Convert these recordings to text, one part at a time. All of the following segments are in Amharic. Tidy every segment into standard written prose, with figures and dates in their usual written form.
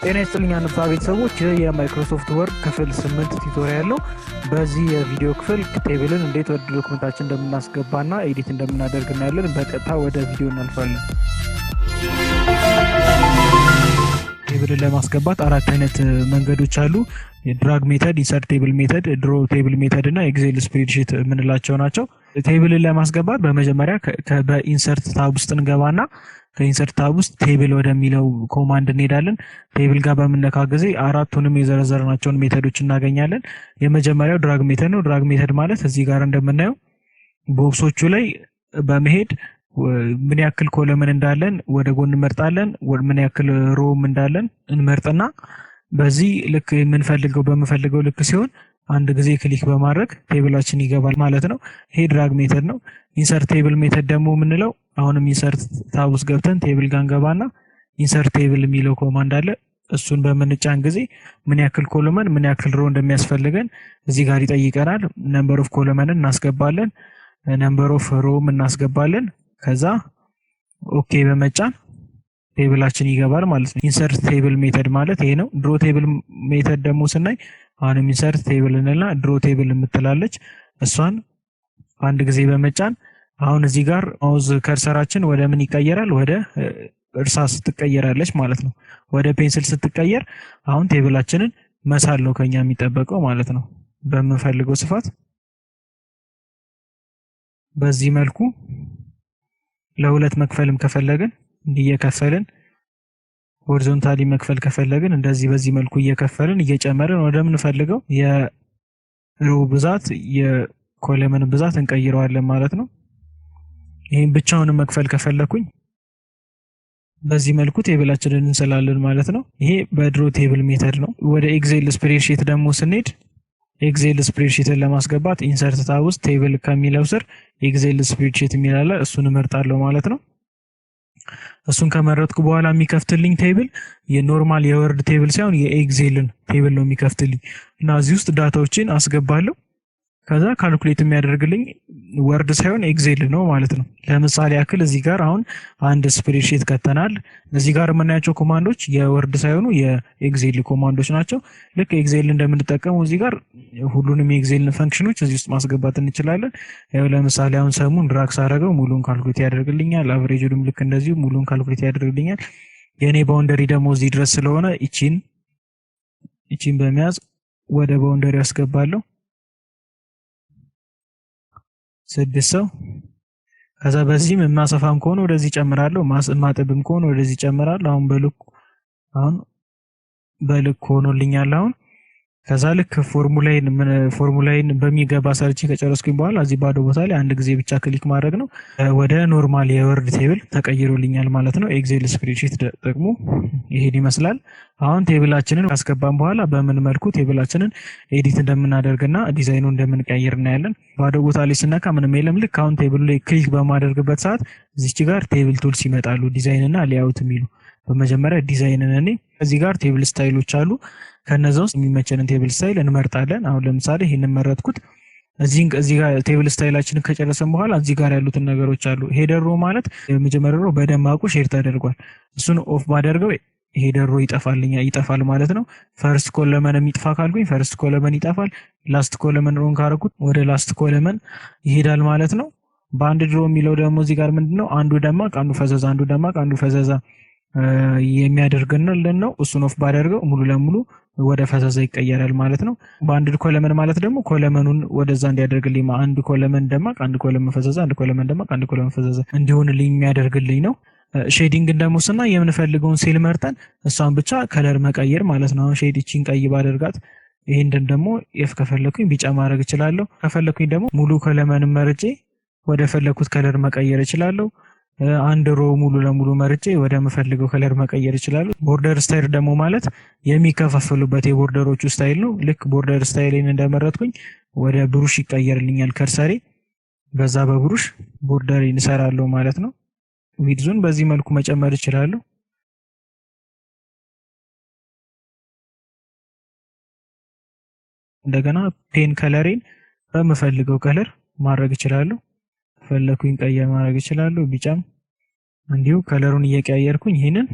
ጤና ይስጥልኝ አንባ ቤተሰቦች የማይክሮሶፍት ወርድ ክፍል 8 ቱቶሪያል ነው። በዚህ የቪዲዮ ክፍል ቴብልን እንዴት ወደ ዶክመንታችን እንደምናስገባና ኤዲት እንደምናደርግ እናያለን። በቀጥታ ወደ ቪዲዮ እናልፋለን። ቴብልን ለማስገባት አራት አይነት መንገዶች አሉ። የድራግ ሜተድ፣ ኢንሰርት ቴብል ሜተድ፣ ድሮ ቴብል ሜተድ እና ኤክሴል ስፕሬድሺት የምንላቸው ናቸው። ቴብልን ለማስገባት በመጀመሪያ በኢንሰርት ታብ ውስጥ እንገባና ከኢንሰርት ታብ ውስጥ ቴብል ወደሚለው ኮማንድ እንሄዳለን። ቴብል ጋር በምንነካ ጊዜ አራቱንም የዘረዘርናቸውን ሜተዶች እናገኛለን። የመጀመሪያው ድራግ ሜተድ ነው። ድራግ ሜተድ ማለት እዚህ ጋር እንደምናየው ቦክሶቹ ላይ በመሄድ ምን ያክል ኮለምን እንዳለን ወደ ጎን እንመርጣለን፣ ምን ያክል ሮም እንዳለን እንመርጥና በዚህ ልክ በምንፈልገው ልክ ሲሆን አንድ ጊዜ ክሊክ በማድረግ ቴብላችን ይገባል ማለት ነው። ይሄ ድራግ ሜተድ ነው። ኢንሰርት ቴብል ሜተድ ደግሞ የምንለው አሁንም ኢንሰርት ታብ ውስጥ ገብተን ቴብል ጋር እንገባና ኢንሰርት ቴብል የሚለው ኮማንድ አለ። እሱን በምንጫን ጊዜ ምን ያክል ኮለመን ምን ያክል ሮ እንደሚያስፈልገን እዚህ ጋር ይጠይቀናል። ነምበር ኦፍ ኮለመንን እናስገባለን፣ ነምበር ኦፍ ሮም እናስገባለን። ከዛ ኦኬ በመጫን ቴብላችን ይገባል ማለት ነው። ኢንሰርት ቴብል ሜተድ ማለት ይሄ ነው። ድሮ ቴብል ሜተድ ደግሞ ስናይ አሁንም ኢንሰርት ቴብል እና ድሮ ቴብል የምትላለች እሷን አንድ ጊዜ በመጫን አሁን እዚህ ጋር ማውዝ ከርሰራችን ወደ ምን ይቀየራል? ወደ እርሳስ ትቀየራለች ማለት ነው። ወደ ፔንስል ስትቀየር አሁን ቴብላችንን መሳል ነው ከኛ የሚጠበቀው ማለት ነው። በምንፈልገው ስፋት በዚህ መልኩ ለሁለት መክፈልም ከፈለግን እየከፈልን ሆሪዞንታሊ መክፈል ከፈለግን እንደዚህ በዚህ መልኩ እየከፈልን እየጨመርን ወደምንፈልገው የሮ ብዛት የኮለመን ብዛት እንቀይረዋለን ማለት ነው። ይሄን ብቻውን መክፈል ከፈለኩኝ በዚህ መልኩ ቴብላችንን እንሰላለን ማለት ነው። ይሄ በድሮ ቴብል ሜተድ ነው። ወደ ኤክሴል ስፕሬድሺት ደግሞ ስንሄድ ኤክሴል ስፕሬድሺትን ለማስገባት ኢንሰርት ታብ ውስጥ ቴብል ከሚለው ስር ኤክሴል ስፕሬድሺት የሚላለ እሱን እመርጣለሁ ማለት ነው። እሱን ከመረጥኩ በኋላ የሚከፍትልኝ ቴብል የኖርማል የወርድ ቴብል ሳይሆን የኤክሴልን ቴብል ነው የሚከፍትልኝ እና እዚህ ውስጥ ዳታዎችን አስገባለሁ። ከዛ ካልኩሌት የሚያደርግልኝ ወርድ ሳይሆን ኤክሴል ነው ማለት ነው። ለምሳሌ ያክል እዚህ ጋር አሁን አንድ ስፕሬድሺት ከተናል። እዚህ ጋር የምናያቸው ኮማንዶች የወርድ ሳይሆኑ የኤክሴል ኮማንዶች ናቸው። ልክ ኤክሴል እንደምንጠቀመው እዚህ ጋር ሁሉንም የኤክሴል ፈንክሽኖች እዚህ ውስጥ ማስገባት እንችላለን። ያው ለምሳሌ አሁን ሰሙን ድራግ ሳደርገው ሙሉን ካልኩሌት ያደርግልኛል። አቨሬጁንም ልክ እንደዚሁ ሙሉን ካልኩሌት ያደርግልኛል። የኔ ባውንደሪ ደግሞ እዚህ ድረስ ስለሆነ እቺን በመያዝ ወደ ባውንደሪ ያስገባለሁ 600። ከዛ በዚህም ማሰፋም ከሆነ ወደዚህ ጨምራለሁ፣ ማጠብም ከሆነ ወደዚህ ጨምራለሁ። አሁን በልክ ሆኖልኛል። አሁን ከዛ ልክ ፎርሙላይን በሚገባ ሰርች ከጨረስኩኝ በኋላ እዚህ ባዶ ቦታ ላይ አንድ ጊዜ ብቻ ክሊክ ማድረግ ነው። ወደ ኖርማል የወርድ ቴብል ተቀይሮልኛል ማለት ነው። ኤክሴል ስፕሬድሺት ጥቅሙ ይሄን ይመስላል። አሁን ቴብላችንን ካስገባን በኋላ በምን መልኩ ቴብላችንን ኤዲት እንደምናደርግና ዲዛይኑ እንደምንቀይር እናያለን። ባዶ ቦታ ላይ ስነካ ምንም የለም። ልክ አሁን ቴብሉ ላይ ክሊክ በማደርግበት ሰዓት እዚች ጋር ቴብል ቱልስ ይመጣሉ፣ ዲዛይን እና ሌአውት የሚሉ። በመጀመሪያ ዲዛይንን እዚህ ጋር ቴብል ስታይሎች አሉ። ከነዛ ውስጥ የሚመቸንን ቴብል ስታይል እንመርጣለን። አሁን ለምሳሌ ይሄንን መረጥኩት። እዚህ ጋር ቴብል ስታይላችንን ከጨረሰን በኋላ እዚህ ጋር ያሉትን ነገሮች አሉ። ሄደር ሮ ማለት የመጀመሪያው ሮ በደማቁ ሼር ተደርጓል። እሱን ኦፍ ባደርገው ሄደር ሮ ይጠፋል ማለት ነው። ፈርስት ኮለመን የሚጥፋ ካልኩኝ ፈርስት ኮለመን ይጠፋል። ላስት ኮለመን ሮን ካረኩት ወደ ላስት ኮለመን ይሄዳል ማለት ነው። ባንድ ድሮ የሚለው ደግሞ እዚህ ጋር ምንድነው አንዱ ደማቅ አንዱ ፈዘዛ አንዱ ደማቅ አንዱ ፈዘዛ የሚያደርግልን ነው። እሱን ኦፍ ባደርገው ሙሉ ለሙሉ ወደ ፈዘዛ ይቀየራል ማለት ነው። ባንድ ኮለመን ማለት ደግሞ ኮለመኑን ወደዛ እንዲያደርግልኝ አንድ ኮለመን ደማቅ አንድ ኮለመን ፈዘዛ አንድ ኮለመን ደማቅ አንድ ኮለመን ፈዘዛ እንዲሆንልኝ የሚያደርግልኝ ነው። ሼዲንግ ደግሞ ስና የምንፈልገውን ሴል መርጠን እሷን ብቻ ከለር መቀየር ማለት ነው። አሁን ሼድ እቺን ቀይ ባደርጋት ይሄንን ደግሞ ከፈለኩኝ ቢጫ ማድረግ እችላለሁ። ከፈለኩኝ ደግሞ ሙሉ ኮለመን መርጬ ወደ ፈለኩት ከለር መቀየር እችላለሁ። አንድ ሮ ሙሉ ለሙሉ መርጬ ወደ መፈልገው ከለር መቀየር እችላለሁ። ቦርደር ስታይል ደግሞ ማለት የሚከፋፈሉበት የቦርደሮቹ ስታይል ነው። ልክ ቦርደር ስታይልን እንደመረጥኩኝ ወደ ብሩሽ ይቀየርልኛል ከርሰሬ። በዛ በብሩሽ ቦርደሪን እሰራለሁ ማለት ነው። ዊድዙን በዚህ መልኩ መጨመር እችላለሁ። እንደገና ፔን ከለሬን በመፈልገው ከለር ማድረግ እችላለሁ። ፈለኩኝ ቀይ ማድረግ እችላለሁ፣ ቢጫም እንዲሁ ከለሩን እየቀያየርኩኝ ይሄንን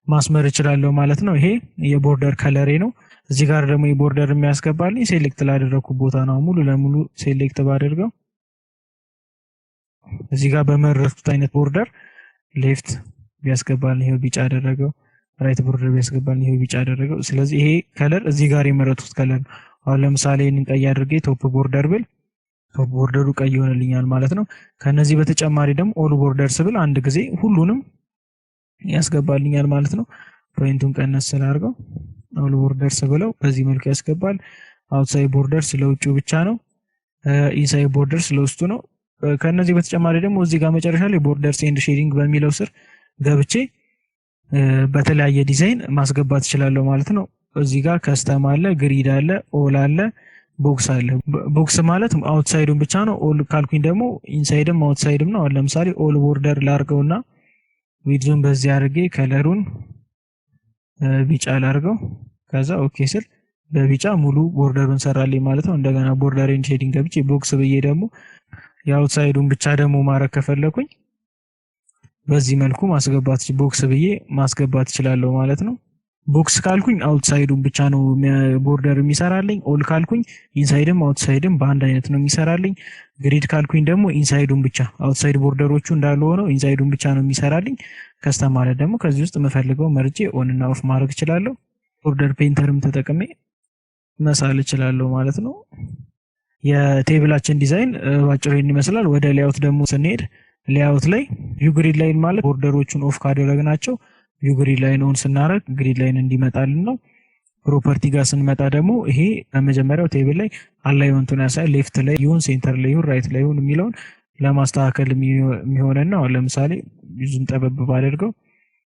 ማስመር እችላለሁ ማለት ነው። ይሄ የቦርደር ከለሬ ነው። እዚህ ጋር ደግሞ የቦርደር የሚያስገባልኝ ሴሌክት ላደረኩት ቦታ ነው። ሙሉ ለሙሉ ሴሌክት ባደርገው እዚህ ጋር በመረጥኩት አይነት ቦርደር ሌፍት ቢያስገባልኝ ይሄው ቢጫ አደረገው፣ ራይት ቦርደር ቢያስገባልኝ ይሄው ቢጫ አደረገው። ስለዚህ ይሄ ከለር እዚህ ጋር የመረጥኩት ከለር ነው። አሁን ለምሳሌ ይሄንን ቀይ አድርጌ ቶፕ ቦርደር ብል ቶፕ ቦርደሩ ቀይ ይሆንልኛል ማለት ነው። ከነዚህ በተጨማሪ ደግሞ ኦል ቦርደርስ ብል አንድ ጊዜ ሁሉንም ያስገባልኛል ማለት ነው። ፖይንቱን ቀነስ ስላርገው ኦል ቦርደርስ ብለው በዚህ መልኩ ያስገባል። አውትሳይድ ቦርደርስ ለውጭው ብቻ ነው። ኢንሳይድ ቦርደርስ ለውስጡ ነው። ከነዚህ በተጨማሪ ደግሞ እዚህ ጋር መጨረሻ ላይ ቦርደርስ ኤንድ ሼዲንግ በሚለው ስር ገብቼ በተለያየ ዲዛይን ማስገባት እችላለሁ ማለት ነው። እዚህ ጋር ከስተም አለ፣ ግሪድ አለ፣ ኦል አለ፣ ቦክስ አለ። ቦክስ ማለት አውትሳይዱን ብቻ ነው። ኦል ካልኩኝ ደግሞ ኢንሳይድም አውትሳይድም ነው። አሁን ለምሳሌ ኦል ቦርደር ላርገውና ዊድዙን በዚህ አድርጌ ከለሩን ቢጫ ላርገው ከዛ ኦኬ ስል በቢጫ ሙሉ ቦርደሩን ሰራልኝ ማለት ነው። እንደገና ቦርደር ኤንድ ሼዲንግ ገብቼ ቦክስ ብዬ ደግሞ የአውትሳይዱን ብቻ ደግሞ ማረግ ከፈለኩኝ በዚህ መልኩ ማስገባት ቦክስ ብዬ ማስገባት እችላለሁ ማለት ነው። ቦክስ ካልኩኝ አውትሳይዱን ብቻ ነው ቦርደር የሚሰራልኝ። ኦል ካልኩኝ ኢንሳይድም አውትሳይድም በአንድ አይነት ነው የሚሰራልኝ። ግሪድ ካልኩኝ ደግሞ ኢንሳይዱን ብቻ አውትሳይድ ቦርደሮቹ እንዳሉ ሆነው ኢንሳይዱን ብቻ ነው የሚሰራልኝ። ከስተም ማለት ደግሞ ከዚህ ውስጥ የምፈልገው መርጬ ኦን እና ኦፍ ማድረግ እችላለሁ። ቦርደር ፔንተርም ተጠቅሜ መሳል እችላለሁ ማለት ነው። የቴብላችን ዲዛይን ባጭሩ ይመስላል። ወደ ሌአውት ደግሞ ስንሄድ ሌአውት ላይ ቪው ግሪድ ላይን ማለት ቦርደሮቹን ኦፍ ካደረግናቸው ቪው ግሪድ ላይን ኦን ስናደርግ ግሪድ ላይን እንዲመጣልን ነው። ፕሮፐርቲ ጋር ስንመጣ ደግሞ ይሄ በመጀመሪያው ቴብል ላይ አላይመንቱን ያሳያል። ሌፍት ላይ ይሁን ሴንተር ላይ ይሁን ራይት ላይ ይሁን የሚለውን ለማስተካከል የሚሆነን ነው። ለምሳሌ ዩዝን ጠበብ ባደርገው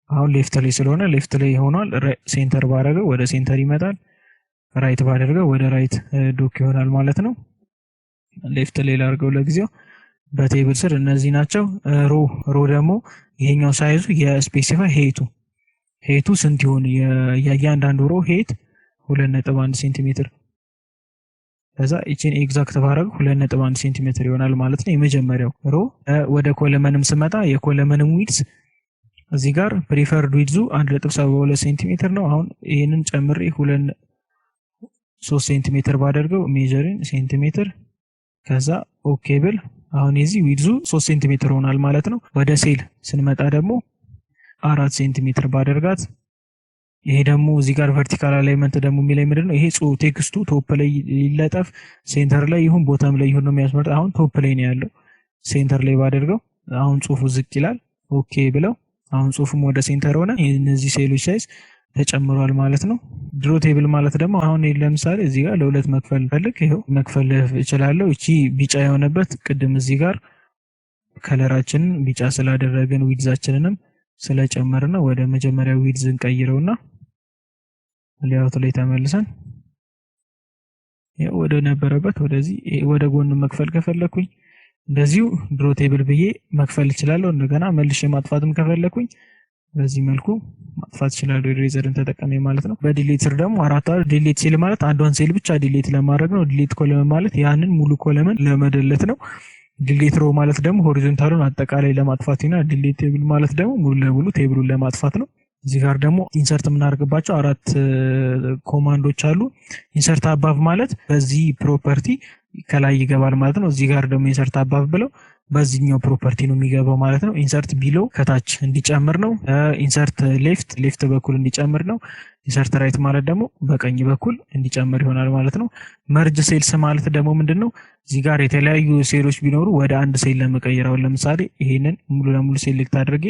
አሁን ሌፍት ላይ ስለሆነ ሌፍት ላይ ሆኗል። ሴንተር ባደርገው ወደ ሴንተር ይመጣል። ራይት ባደርገው ወደ ራይት ዶክ ይሆናል ማለት ነው። ሌፍት ላይ ላድርገው ለጊዜው። በቴብል ስር እነዚህ ናቸው። ሮ ደግሞ ይሄኛው ሳይዙ የስፔሲፋይ ሄቱ ስንት ይሆን የእያንዳንዱ ሮ ሄት 2.1 ሴንቲሜትር ከዛ እቺን ኤግዛክት ባደረገው 2.1 ሴንቲሜትር ይሆናል ማለት ነው የመጀመሪያው ሮ። ወደ ኮለመንም ስመጣ የኮለመንም ዊድዝ እዚህ ጋር ፕሪፈርድ ዊድዙ 1.72 ሴንቲሜትር ነው። አሁን ይሄንን ጨምሬ 3 ሴንቲሜትር ባደርገው ሜጀሪን ሴንቲሜትር ከዛ ኦኬ ብል አሁን የዚህ ዊድዙ 3 ሴንቲሜትር ሆናል ማለት ነው። ወደ ሴል ስንመጣ ደግሞ 4 ሴንቲሜትር ባደርጋት ይሄ ደግሞ እዚህ ጋር ቨርቲካል አላይመንት ደግሞ የሚለኝ ምንድነው? ይሄ ቴክስቱ ቶፕ ላይ ይለጠፍ ሴንተር ላይ ይሁን ቦታም ላይ ይሁን ነው የሚያስመርጠው። አሁን ቶፕ ላይ ነው ያለው። ሴንተር ላይ ባደርገው አሁን ጽሁፉ ዝቅ ይላል። ኦኬ ብለው አሁን ጽሁፉም ወደ ሴንተር ሆነ። እነዚህ ሴሎች ሳይዝ ተጨምሯል ማለት ነው። ድሮ ቴብል ማለት ደግሞ አሁን ለምሳሌ እዚህ ጋር ለሁለት መክፈል ፈልግ ይሄው መክፈል እችላለሁ። እቺ ቢጫ የሆነበት ቅድም እዚህ ጋር ከለራችንን ቢጫ ስላደረገን ዊድዛችንንም ስለጨመርና ወደ መጀመሪያው ዊድዝ እንቀይረውና ሌአውት ላይ ተመልሰን ያው ወደ ነበረበት ወደዚህ ወደ ጎን መክፈል ከፈለኩኝ እንደዚሁ ድሮ ቴብል ብዬ መክፈል እችላለሁ። እንደገና መልሼ ማጥፋትም ከፈለኩኝ በዚህ መልኩ ማጥፋት ይችላል ኢሬዘርን ተጠቅሜ ማለት ነው። በዲሊት ስር ደግሞ ዲሊት ሴል ማለት አንዷን ሴል ብቻ ዲሊት ለማድረግ ነው። ዲሊት ኮለመን ማለት ያንን ሙሉ ኮለመን ለመደለት ነው። ዲሊት ሮ ማለት ደግሞ ሆሪዞንታሉን አጠቃላይ ለማጥፋት እና ዲሊት ቴብል ማለት ደግሞ ሙሉ ለሙሉ ቴብሉን ለማጥፋት ነው። እዚህ ጋር ደግሞ ኢንሰርት የምናደርግባቸው 4 ኮማንዶች አሉ። ኢንሰርት አባቭ ማለት በዚህ ፕሮፐርቲ ከላይ ይገባል ማለት ነው። እዚህ ጋር ደግሞ ኢንሰርት አባቭ ብለው በዚህኛው ፕሮፐርቲ ነው የሚገባው ማለት ነው። ኢንሰርት ቢሎ ከታች እንዲጨምር ነው። ኢንሰርት ሌፍት በኩል እንዲጨምር ነው። ኢንሰርት ራይት ማለት ደግሞ በቀኝ በኩል እንዲጨምር ይሆናል ማለት ነው። መርጅ ሴልስ ማለት ደግሞ ምንድነው? እዚህ ጋር የተለያዩ ሴሎች ቢኖሩ ወደ አንድ ሴል ለመቀየር አሁን ለምሳሌ ይሄንን ሙሉ ለሙሉ ሴሌክት አድርጌ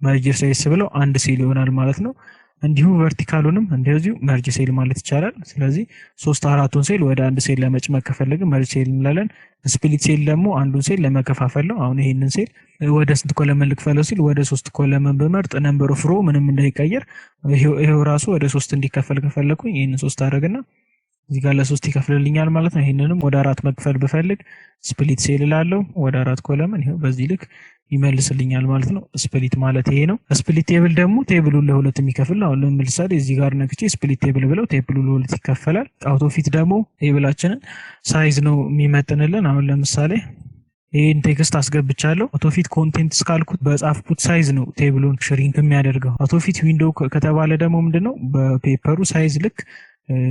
መርጅ ሴልስ ብለው አንድ ሴል ይሆናል ማለት ነው። እንዲሁ ቨርቲካሉንም እንደዚሁ መርጅ ሴል ማለት ይቻላል። ስለዚህ 3/4ቱን ሴል ወደ አንድ ሴል ለመጭመቅ ከፈለግን መርጅ ሴል እንላለን። ስፕሊት ሴል ደግሞ አንዱን ሴል ለመከፋፈል ነው። አሁን ይሄንን ሴል ወደ ስንት ኮለመን ልክፈለው ሲል ወደ 3 ኮለመን በመርጥ ነምበር ኦፍ ሮ ምንም እንዳይቀየር ይሄው ራሱ ወደ 3 እንዲከፈል ከፈለኩኝ ይሄንን 3 አደረግና እዚህ ጋር ለ3 ይከፍልልኛል ማለት ነው። ይሄንንም ወደ 4 መክፈል ብፈልግ ስፕሊት ሴል እላለሁ። ወደ 4 ኮለመን ይሄው በዚህ ልክ ይመልስልኛል ማለት ነው። ስፕሊት ማለት ይሄ ነው። ስፕሊት ቴብል ደግሞ ቴብሉን ለሁለት የሚከፍል ነው። ለምሳሌ እዚህ ጋር ነክቼ ስፕሊት ቴብል ብለው ቴብሉ ለሁለት ይከፈላል። አውቶ ፊት ደግሞ ቴብላችንን ሳይዝ ነው የሚመጥንልን። አሁን ለምሳሌ ይሄን ቴክስት አስገብቻለሁ። አውቶፊት ኮንቴንትስ ካልኩት በጻፍኩት ሳይዝ ነው ቴብሉን ሽሪንክ የሚያደርገው። አውቶፊት ዊንዶው ከተባለ ደግሞ ምንድነው በፔፐሩ ሳይዝ ልክ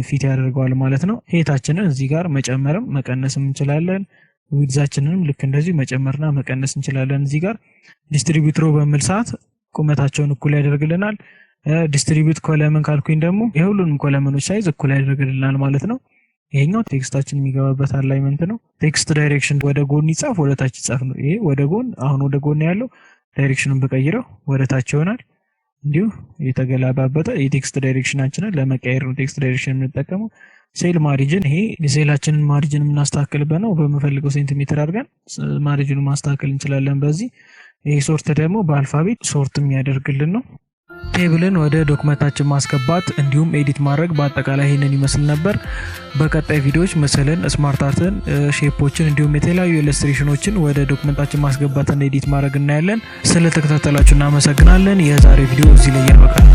ፊት ያደርገዋል ማለት ነው። ሄታችንን እዚህ ጋር መጨመርም መቀነስም እንችላለን። ዊድዛችንንም ልክ እንደዚህ መጨመርና መቀነስ እንችላለን። እዚህ ጋር ዲስትሪቢዩት ሮ በሚል ሰዓት ቁመታቸውን እኩል ያደርግልናል። ዲስትሪቢዩት ኮለመን ካልኩኝ ደግሞ የሁሉንም ኮለመኖች ሳይዝ እኩል ያደርግልናል ማለት ነው። ይሄኛው ቴክስታችን የሚገባበት አላይመንት ነው። ቴክስት ዳይሬክሽን ወደ ጎን ይጻፍ ወደ ታች ይጻፍ ነው። ይሄ ወደ ጎን አሁን ወደ ጎን ያለው ዳይሬክሽኑን በቀይረው ወደ ታች ይሆናል። እንዲሁ የተገላባበጠ የቴክስት ዳይሬክሽናችንን ለመቀየር ነው ቴክስት ዳይሬክሽን የምንጠቀመው። ሴል ማሪጅን ይሄ የሴላችንን ማሪጅን የምናስተካክልበት ነው። በመፈልገው ሴንቲሜትር አድርገን ማሪጅኑን ማስተካከል እንችላለን በዚህ። ይሄ ሶርት ደግሞ በአልፋቤት ሶርት የሚያደርግልን ነው። ቴብልን ወደ ዶክመንታችን ማስገባት እንዲሁም ኤዲት ማድረግ በአጠቃላይ ይሄንን ይመስል ነበር። በቀጣይ ቪዲዮዎች ምስልን፣ ስማርት አርትን፣ ሼፖችን እንዲሁም የተለያዩ ኢለስትሬሽኖችን ወደ ዶክመንታችን ማስገባትና ኤዲት ማድረግ እናያለን። ስለተከታተላችሁ እናመሰግናለን። የዛሬ ቪዲዮ እዚህ ላይ ያበቃል።